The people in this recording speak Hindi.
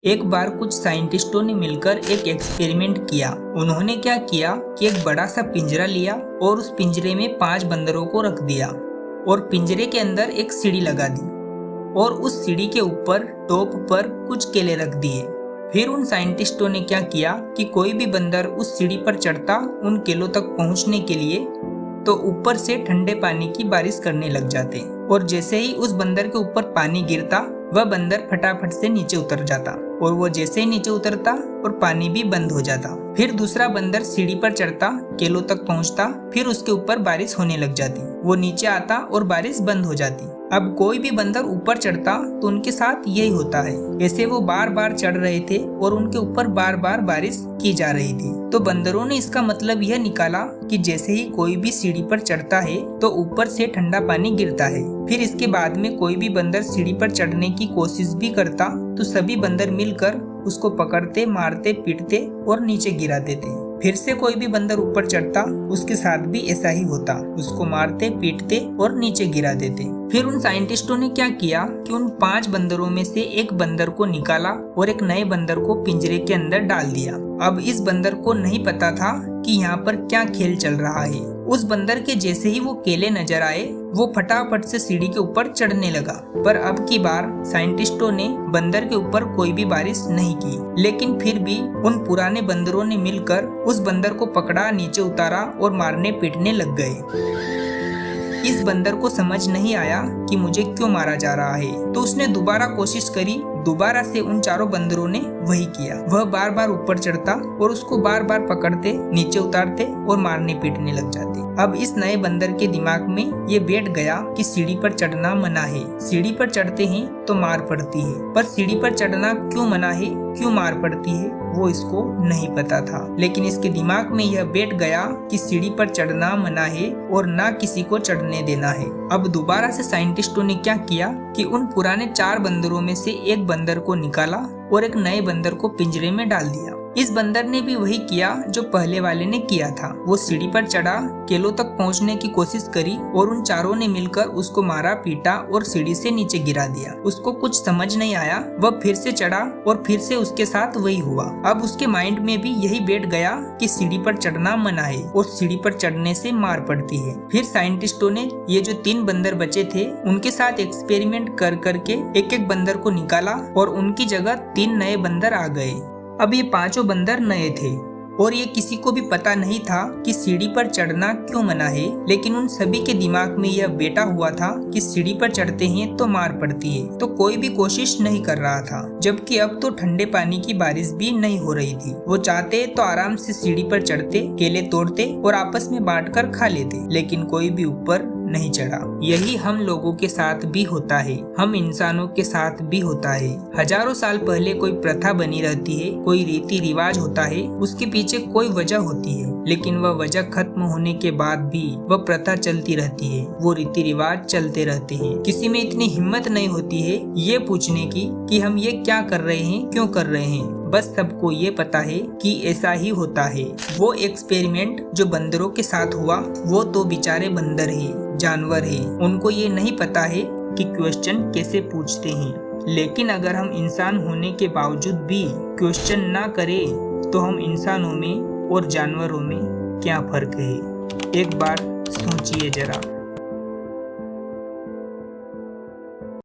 एक बार कुछ साइंटिस्टों ने मिलकर एक एक्सपेरिमेंट किया। उन्होंने क्या किया कि एक बड़ा सा पिंजरा लिया और उस पिंजरे में 5 बंदरों को रख दिया और पिंजरे के अंदर एक सीढ़ी लगा दी और उस सीढ़ी के ऊपर टॉप पर कुछ केले रख दिए। फिर उन साइंटिस्टों ने क्या किया कि कोई भी बंदर उस सीढ़ी पर चढ़ता उन केलों तक पहुंचने के लिए तो ऊपर से ठंडे पानी की बारिश करने लग जाते और जैसे ही उस बंदर के ऊपर पानी गिरता वह बंदर फटाफट से नीचे उतर जाता और वो जैसे ही नीचे उतरता और पानी भी बंद हो जाता। फिर दूसरा बंदर सीढ़ी पर चढ़ता, केलों तक पहुंचता, फिर उसके ऊपर बारिश होने लग जाती। वो नीचे आता और बारिश बंद हो जाती। अब कोई भी बंदर ऊपर चढ़ता तो उनके साथ यही होता है। ऐसे वो बार बार चढ़ रहे थे और उनके ऊपर बार बार बारिश की जा रही थी। तो बंदरों ने इसका मतलब यह निकाला कि जैसे ही कोई भी सीढ़ी पर चढ़ता है तो ऊपर से ठंडा पानी गिरता है। फिर इसके बाद में कोई भी बंदर सीढ़ी पर चढ़ने की कोशिश भी करता तो सभी बंदर मिलकर उसको पकड़ते, मारते, पीटते और नीचे गिरा देते। फिर से कोई भी बंदर ऊपर चढ़ता उसके साथ भी ऐसा ही होता, उसको मारते, पीटते और नीचे गिरा देते। फिर उन साइंटिस्टों ने क्या किया कि उन 5 बंदरों में से एक बंदर को निकाला और एक नए बंदर को पिंजरे के अंदर डाल दिया। अब इस बंदर को नहीं पता था कि यहाँ पर क्या खेल चल रहा है। उस बंदर के जैसे ही वो केले नजर आए वो फटाफट से सीढ़ी के ऊपर चढ़ने लगा। पर अब की बार साइंटिस्टों ने बंदर के ऊपर कोई भी बारिश नहीं की, लेकिन फिर भी उन पुराने बंदरों ने मिलकर उस बंदर को पकड़ा, नीचे उतारा और मारने पीटने लग गए। इस बंदर को समझ नहीं आया कि मुझे क्यों मारा जा रहा है, तो उसने दोबारा कोशिश करी। दोबारा से उन चारों बंदरों ने वही किया। वह बार बार ऊपर चढ़ता और उसको बार बार पकड़ते, नीचे उतारते और मारने पीटने लग जाते। अब इस नए बंदर के दिमाग में ये बैठ गया कि सीढ़ी पर चढ़ना मना है। सीढ़ी पर चढ़ते हैं तो मार पड़ती है, पर सीढ़ी पर चढ़ना क्यों मना है, क्यों मार पड़ती है, वो इसको नहीं पता था। लेकिन इसके दिमाग में यह बैठ गया कि सीढ़ी पर चढ़ना मना है और ना किसी को चढ़ने देना है। अब दोबारा से साइंटिस्टों ने क्या किया कि उन पुराने 4 बंदरों में से एक बंदर को निकाला और एक नए बंदर को पिंजरे में डाल दिया। इस बंदर ने भी वही किया जो पहले वाले ने किया था। वो सीढ़ी पर चढ़ा, केलों तक पहुंचने की कोशिश करी और उन चारों ने मिलकर उसको मारा, पीटा और सीढ़ी से नीचे गिरा दिया। उसको कुछ समझ नहीं आया, वह फिर से चढ़ा और फिर से उसके साथ वही हुआ। अब उसके माइंड में भी यही बैठ गया कि सीढ़ी पर चढ़ना मना है और सीढ़ी पर चढ़ने से मार पड़ती है। फिर साइंटिस्टों ने ये जो 3 बंदर बचे थे उनके साथ एक्सपेरिमेंट कर करके एक एक बंदर को निकाला और उनकी जगह 3 नए बंदर आ गए। अब ये 5 बंदर नए थे और ये किसी को भी पता नहीं था कि सीढ़ी पर चढ़ना क्यों मना है, लेकिन उन सभी के दिमाग में यह बैठा हुआ था कि सीढ़ी पर चढ़ते हैं तो मार पड़ती है, तो कोई भी कोशिश नहीं कर रहा था। जबकि अब तो ठंडे पानी की बारिश भी नहीं हो रही थी। वो चाहते तो आराम से सीढ़ी पर चढ़ते, केले तोड़ते और आपस में बांटकर खा लेते, लेकिन कोई भी ऊपर नहीं चढ़ा। यही हम लोगों के साथ भी होता है, हम इंसानों के साथ भी होता है। हजारों साल पहले कोई प्रथा बनी रहती है, कोई रीति रिवाज होता है, उसके पीछे कोई वजह होती है, लेकिन वह वजह खत्म होने के बाद भी वह प्रथा चलती रहती है, वो रीति रिवाज चलते रहते हैं। किसी में इतनी हिम्मत नहीं होती है ये पूछने की कि हम ये क्या कर रहे हैं, क्यों कर रहे हैं। बस सबको ये पता है कि ऐसा ही होता है। वो एक्सपेरिमेंट जो बंदरों के साथ हुआ वो तो बेचारे बंदर है, जानवर है, उनको ये नहीं पता है कि क्वेश्चन कैसे पूछते हैं। लेकिन अगर हम इंसान होने के बावजूद भी क्वेश्चन ना करें तो हम इंसानों में और जानवरों में क्या फर्क है, एक बार सोचिए जरा।